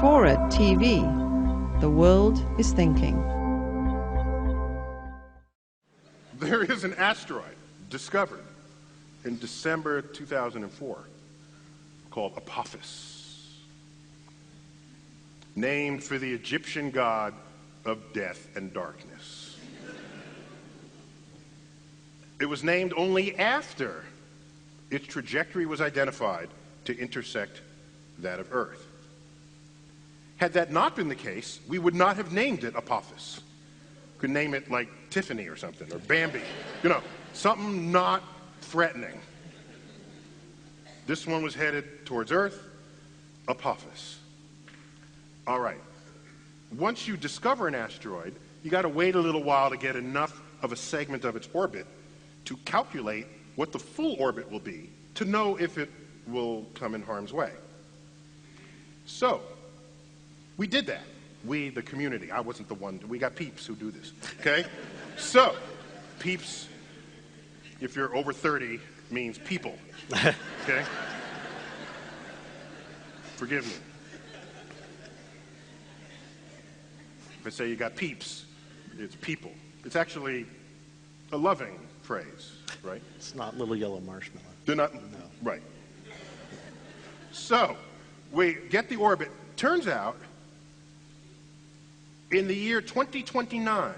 Fora TV. The world is thinking. There is an asteroid discovered in December 2004 called Apophis, named for the Egyptian god of death and darkness. It was named only after its trajectory was identified to intersect that of Earth. Had that not been the case, we would not have named it Apophis. Could name it like Tiffany or something, or Bambi. You know, something not threatening. This one was headed towards Earth, Apophis. All right. Once you discover an asteroid, you got to wait a little while to get enough of a segment of its orbit to calculate what the full orbit will be to know if it will come in harm's way. So, we did that. We, the community. I wasn't the one. We got peeps who do this. Okay? So, peeps, if you're over 30, means people. Okay? Forgive me. If I say you got peeps, it's people. It's actually a loving phrase, right? It's not little yellow marshmallow. They're not? No. Right. So, we get the orbit. Turns out, in the year 2029,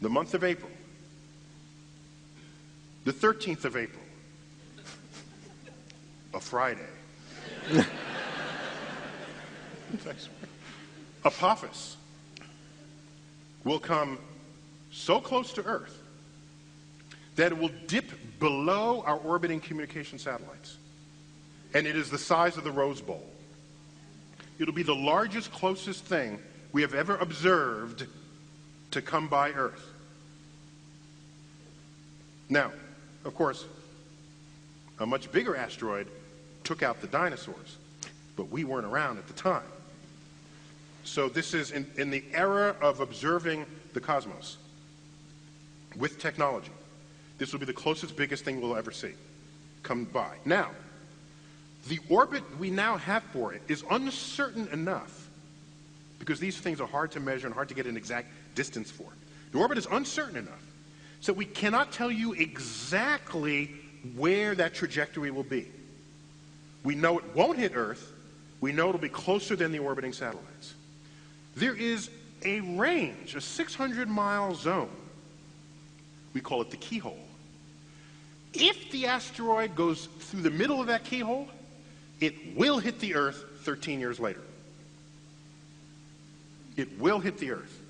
the month of April, the 13th of April, a Friday, Apophis will come so close to Earth that it will dip below our orbiting communication satellites. And it is the size of the Rose Bowl. It'll be the largest, closest thing we have ever observed to come by Earth. Now, of course, a much bigger asteroid took out the dinosaurs, but we weren't around at the time. So this is in the era of observing the cosmos with technology. This will be the closest, biggest thing we'll ever see come by. Now, the orbit we now have for it is uncertain enough, because these things are hard to measure and hard to get an exact distance for. The orbit is uncertain enough, so we cannot tell you exactly where that trajectory will be. We know it won't hit Earth. We know it'll be closer than the orbiting satellites. There is a range, a 600-mile zone. We call it the keyhole. If the asteroid goes through the middle of that keyhole, it will hit the Earth 13 years later. It will hit the Earth.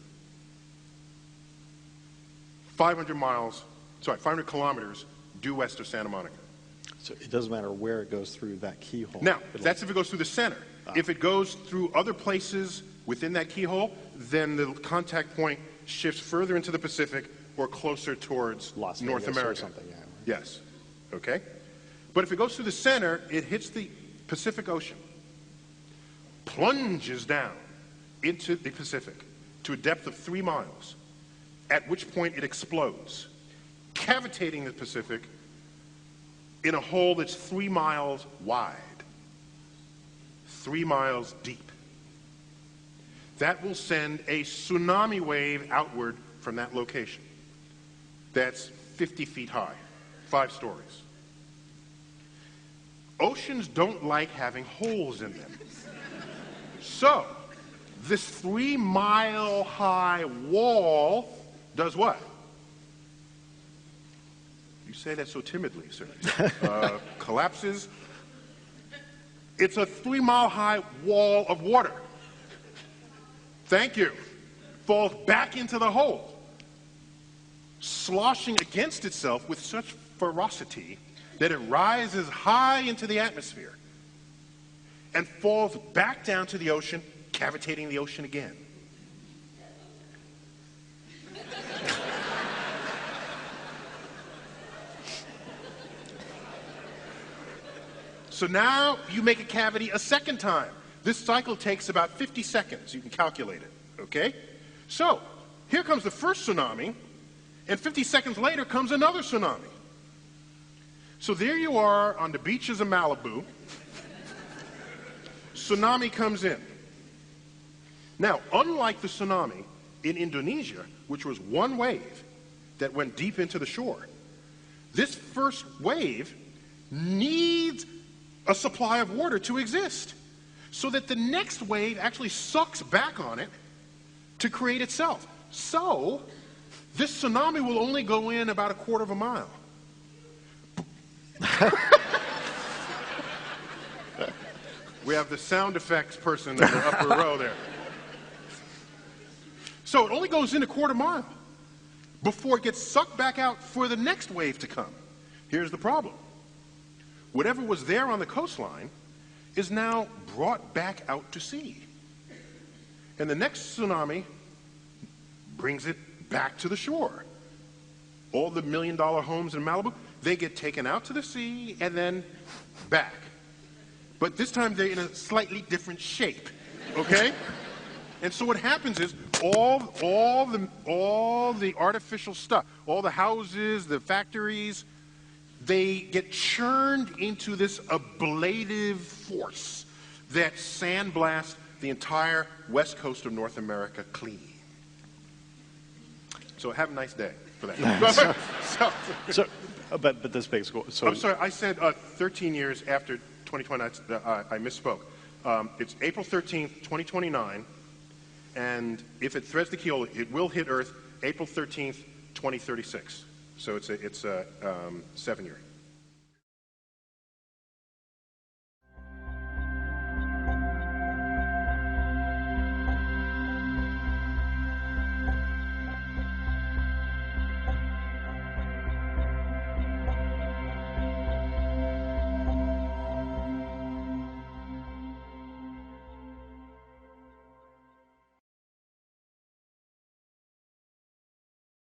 500 kilometers due west of Santa Monica. So it doesn't matter where it goes through that keyhole. Now, that's if it goes through the center. If it goes through other places within that keyhole, then the contact point shifts further into the Pacific or closer towards North America. Or something, yeah. Yes. Okay? But if it goes through the center, it hits the Pacific Ocean, plunges down into the Pacific to a depth of 3 miles, at which point it explodes, cavitating the Pacific in a hole that's 3 miles wide, 3 miles deep. That will send a tsunami wave outward from that location. That's 50 feet high, 5 stories. Oceans don't like having holes in them. So, this 3 mile high wall does what? You say that so timidly, sir. Collapses. It's a 3 mile high wall of water. Thank you. Falls back into the hole, sloshing against itself with such ferocity that it rises high into the atmosphere and falls back down to the ocean, cavitating the ocean again. So now you make a cavity a second time. This cycle takes about 50 seconds. You can calculate it, okay? So here comes the first tsunami, and 50 seconds later comes another tsunami. So there you are on the beaches of Malibu, tsunami comes in. Now, unlike the tsunami in Indonesia, which was one wave that went deep into the shore, this first wave needs a supply of water to exist, so that the next wave actually sucks back on it to create itself. So, this tsunami will only go in about 1/4 mile. We have the sound effects person in the upper row there. So it only goes in 1/4 mile before it gets sucked back out for the next wave to come. Here's the problem. Whatever was there on the coastline is now brought back out to sea. And the next tsunami brings it back to the shore. All the $1 million homes in Malibu, they get taken out to the sea and then back. But this time they're in a slightly different shape, okay? And so what happens is all the artificial stuff, all the houses, the factories, they get churned into this ablative force that sandblasts the entire west coast of North America clean. So have a nice day for that. But this begs. So I'm sorry, I said 13 years after 2020. I misspoke. It's April 13th, 2029, and if it threads the keel, it will hit Earth April 13th, 2036. So it's a 7-year.